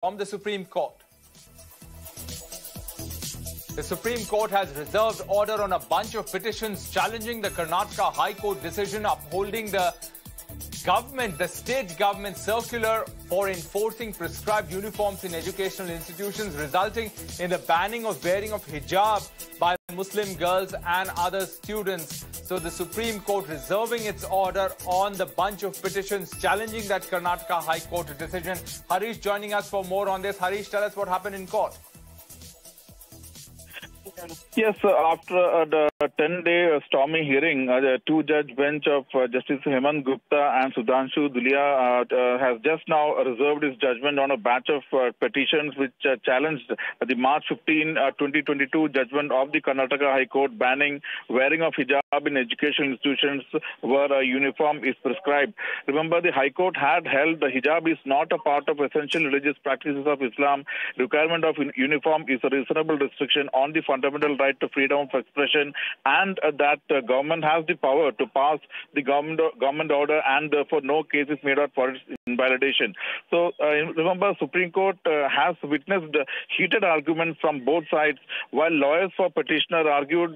from the Supreme Court. The Supreme Court has reserved order on a bunch of petitions challenging the Karnataka High Court decision upholding the state government circular for enforcing prescribed uniforms in educational institutions, resulting in the banning of wearing of hijab by Muslim girls and other students. So the Supreme Court reserving its order on the bunch of petitions challenging that Karnataka High Court decision. Harish joining us for more on this. Harish, tell us what happened in court. Yes, after the 10-day stormy hearing, the two-judge bench of Justice Hemant Gupta and Sudhanshu Dhulia has just now reserved its judgment on a batch of petitions which challenged the March 15, 2022 judgment of the Karnataka High Court banning wearing of hijab in educational institutions where a uniform is prescribed. Remember, the High Court had held the hijab is not a part of essential religious practices of Islam. Requirement of uniform is a reasonable restriction on the fundamental right to freedom of expression, and that government has the power to pass the government order, and therefore no case is made out for its invalidation. So remember, Supreme Court has witnessed heated arguments from both sides. While lawyers for petitioner argued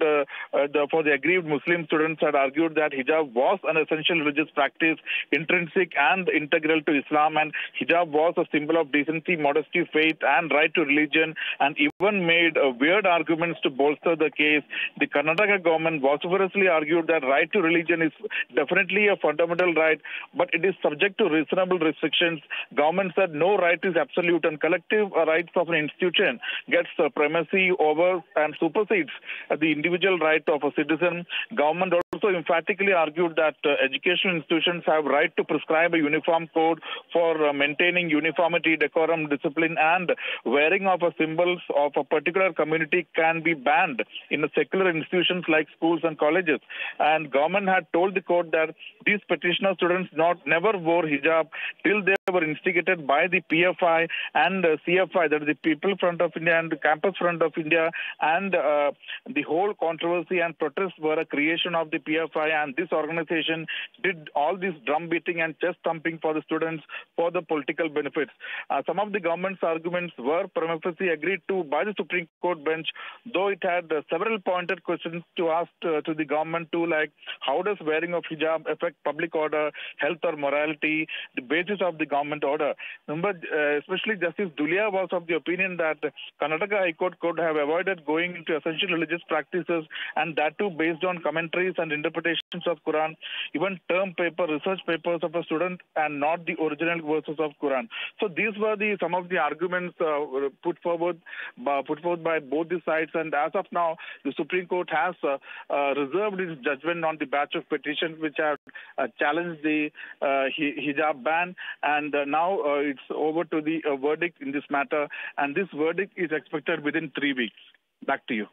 for the aggrieved Muslim students had argued that hijab was an essential religious practice, intrinsic and integral to Islam, and hijab was a symbol of decency, modesty, faith and right to religion, and even made weird arguments to bolster the case. The Karnataka government vociferously argued that right to religion is definitely a fundamental right, but it is subject to reasonable restrictions. Government said no right is absolute, and collective rights of an institution gets primacy over and supersedes the individual right of a citizen. Government also emphatically argued that educational institutions have right to prescribe a uniform code for maintaining uniformity, decorum, discipline, and wearing of symbols of a particular community can be banned in the secular institutions like schools and colleges. And government had told the court that these petitioner students never wore hijab till they were instigated by the PFI and CFI, that is the People Front of India and the Campus Front of India, and the whole controversy and protests were a creation of the PFI, and this organization did all this drum beating and chest thumping for the students for the political benefits. Some of the government's arguments were prima facie agreed to by the Supreme Court bench, though it had several pointed questions to ask to the government too, like how does wearing of hijab affect public order, health or morality, the basis of the government order. Remember, especially Justice Dhulia was of the opinion that Karnataka High Court could have avoided going into essential religious practices, and that too based on commentaries and interpretations of Quran, even term paper, research papers of a student, and not the original verses of Quran. So these were some of the arguments put forward by both the sides, and as of now, the Supreme Court has reserved its judgment on the batch of petitions which have challenged the hijab ban, and now it's over to the verdict in this matter, and this verdict is expected within 3 weeks. Back to you.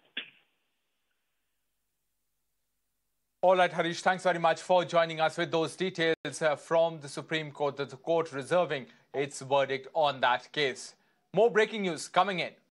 All right, Harish, thanks very much for joining us with those details from the Supreme Court, the court reserving its verdict on that case. More breaking news coming in.